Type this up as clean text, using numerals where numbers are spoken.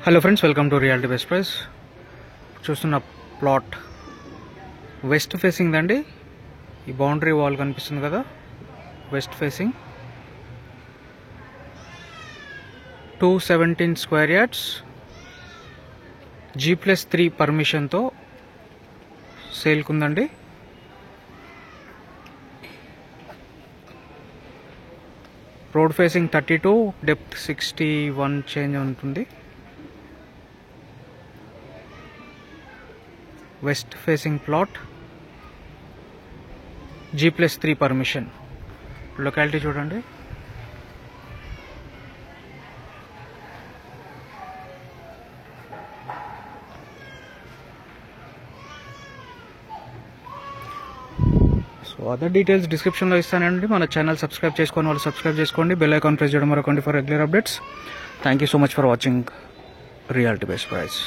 Hello friends, welcome to reality best price. చూస్తున్న plot west facing అండి. ఈ boundary wall కనిపిస్తుంది కదా, west facing 217 square yards G+3 పర్మిషన్తో సేల్కుందండి. రోడ్ ఫేసింగ్ 32, డెప్త్ 61 చేంజ్ ఉంటుంది. West facing plot, G+3 permission. Locality చూడండి. సో అదర్ డీటెయిల్స్ డిస్క్రిప్షన్లో ఇస్తానండి. మన ఛానల్ సబ్స్క్రైబ్ చేసుకొని వాళ్ళు సబ్స్క్రైబ్ చేసుకోండి. బెల్ ఐకాన్ ప్రెస్ చేయడం మరొకండి for regular updates. Thank you so much for watching reality best price.